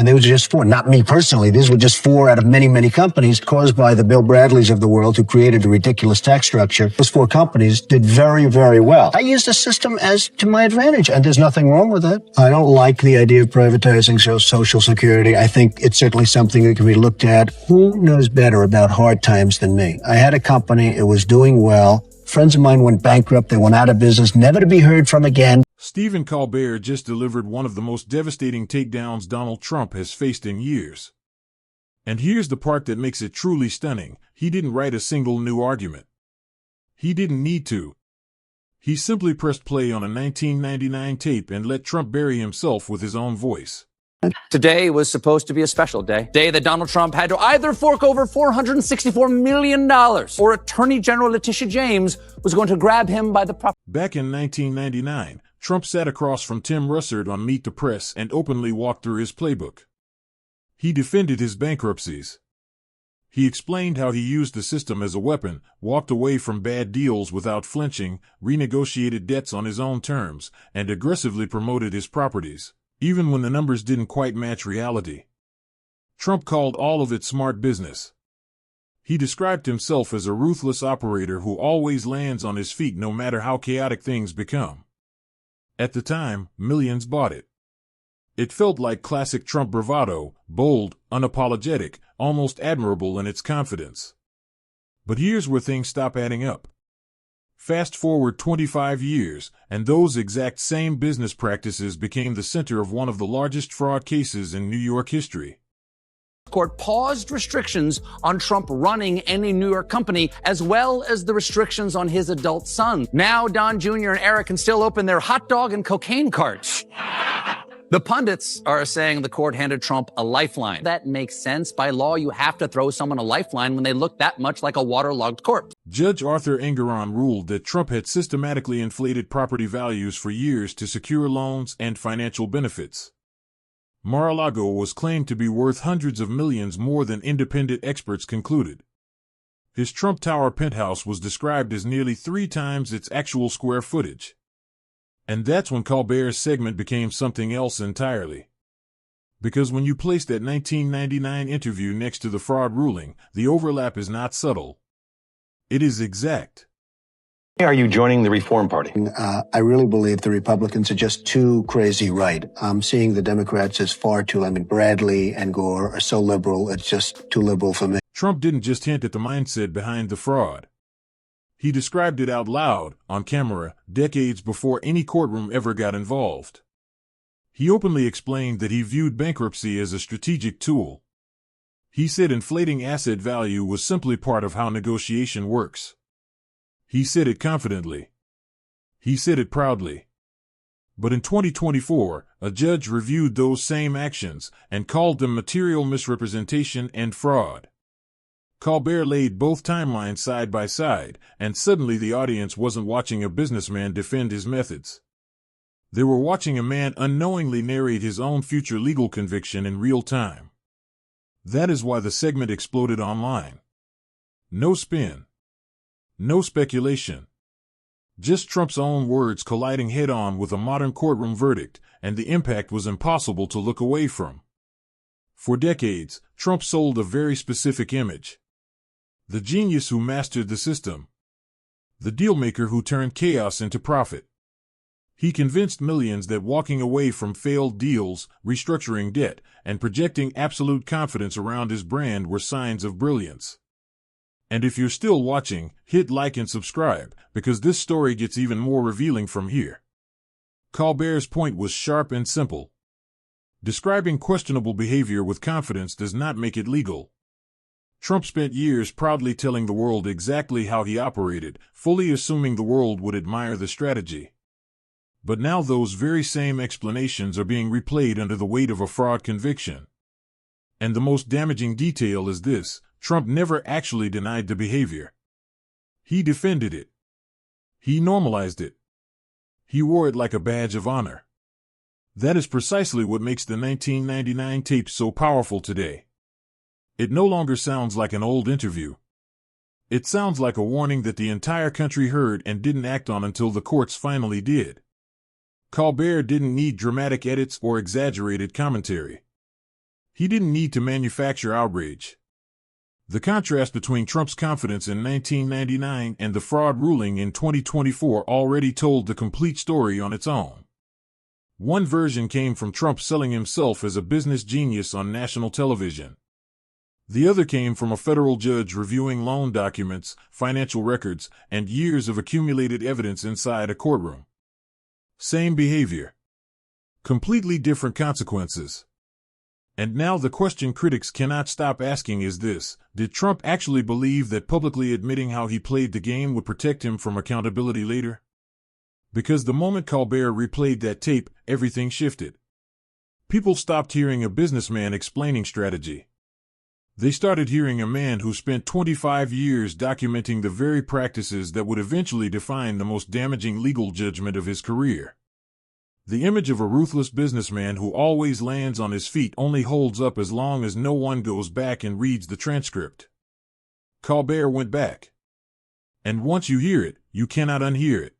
And they were just four, not me personally. These were just four out of many, many companies caused by the Bill Bradleys of the world who created a ridiculous tax structure. Those four companies did very, very well. I used the system as to my advantage, and there's nothing wrong with it. I don't like the idea of privatizing Social Security. I think it's certainly something that can be looked at. Who knows better about hard times than me? I had a company. It was doing well. Friends of mine went bankrupt. They went out of business, never to be heard from again. Stephen Colbert just delivered one of the most devastating takedowns Donald Trump has faced in years. And here's the part that makes it truly stunning. He didn't write a single new argument. He didn't need to. He simply pressed play on a 1999 tape and let Trump bury himself with his own voice. Today was supposed to be a special day that Donald Trump had to either fork over $464 million or Attorney General Letitia James was going to grab him by the Back in 1999, Trump sat across from Tim Russert on Meet the Press and openly walked through his playbook. He defended his bankruptcies. He explained how he used the system as a weapon, walked away from bad deals without flinching, renegotiated debts on his own terms, and aggressively promoted his properties, even when the numbers didn't quite match reality. Trump called all of it smart business. He described himself as a ruthless operator who always lands on his feet no matter how chaotic things become. At the time, millions bought it. It felt like classic Trump bravado, bold, unapologetic, almost admirable in its confidence. But here's where things stop adding up. Fast forward 25 years, and those exact same business practices became the center of one of the largest fraud cases in New York history. Court paused restrictions on Trump running any New York company, as well as the restrictions on his adult son. Now Don Jr. and Eric can still open their hot dog and cocaine carts. The pundits are saying the court handed Trump a lifeline. That makes sense. By law, you have to throw someone a lifeline when they look that much like a waterlogged corpse. Judge Arthur Engeron ruled that Trump had systematically inflated property values for years to secure loans and financial benefits. Mar-a-Lago was claimed to be worth hundreds of millions more than independent experts concluded. His Trump Tower penthouse was described as nearly 3 times its actual square footage. And that's when Colbert's segment became something else entirely. Because when you place that 1999 interview next to the fraud ruling, the overlap is not subtle. It is exact. Are you joining the Reform Party? I really believe the Republicans are just too crazy right. I'm seeing the Democrats as far too, Bradley and Gore are so liberal, it's just too liberal for me. Trump didn't just hint at the mindset behind the fraud. He described it out loud, on camera, decades before any courtroom ever got involved. He openly explained that he viewed bankruptcy as a strategic tool. He said inflating asset value was simply part of how negotiation works. He said it confidently. He said it proudly. But in 2024, a judge reviewed those same actions and called them material misrepresentation and fraud. Colbert laid both timelines side by side, and suddenly the audience wasn't watching a businessman defend his methods. They were watching a man unknowingly narrate his own future legal conviction in real time. That is why the segment exploded online. No spin. No speculation. Just Trump's own words colliding head-on with a modern courtroom verdict, and the impact was impossible to look away from. For decades, Trump sold a very specific image. The genius who mastered the system. The dealmaker who turned chaos into profit. He convinced millions that walking away from failed deals, restructuring debt, and projecting absolute confidence around his brand were signs of brilliance. And if you're still watching, hit like and subscribe, because this story gets even more revealing from here. Colbert's point was sharp and simple. Describing questionable behavior with confidence does not make it legal. Trump spent years proudly telling the world exactly how he operated, fully assuming the world would admire the strategy. But now those very same explanations are being replayed under the weight of a fraud conviction. And the most damaging detail is this: Trump never actually denied the behavior. He defended it. He normalized it. He wore it like a badge of honor. That is precisely what makes the 1999 tape so powerful today. It no longer sounds like an old interview. It sounds like a warning that the entire country heard and didn't act on until the courts finally did. Colbert didn't need dramatic edits or exaggerated commentary. He didn't need to manufacture outrage. The contrast between Trump's confidence in 1999 and the fraud ruling in 2024 already told the complete story on its own. One version came from Trump selling himself as a business genius on national television. The other came from a federal judge reviewing loan documents, financial records, and years of accumulated evidence inside a courtroom. Same behavior. Completely different consequences. And now the question critics cannot stop asking is this: did Trump actually believe that publicly admitting how he played the game would protect him from accountability later? Because the moment Colbert replayed that tape, everything shifted. People stopped hearing a businessman explaining strategy. They started hearing a man who spent 25 years documenting the very practices that would eventually define the most damaging legal judgment of his career. The image of a ruthless businessman who always lands on his feet only holds up as long as no one goes back and reads the transcript. Colbert went back. And once you hear it, you cannot unhear it.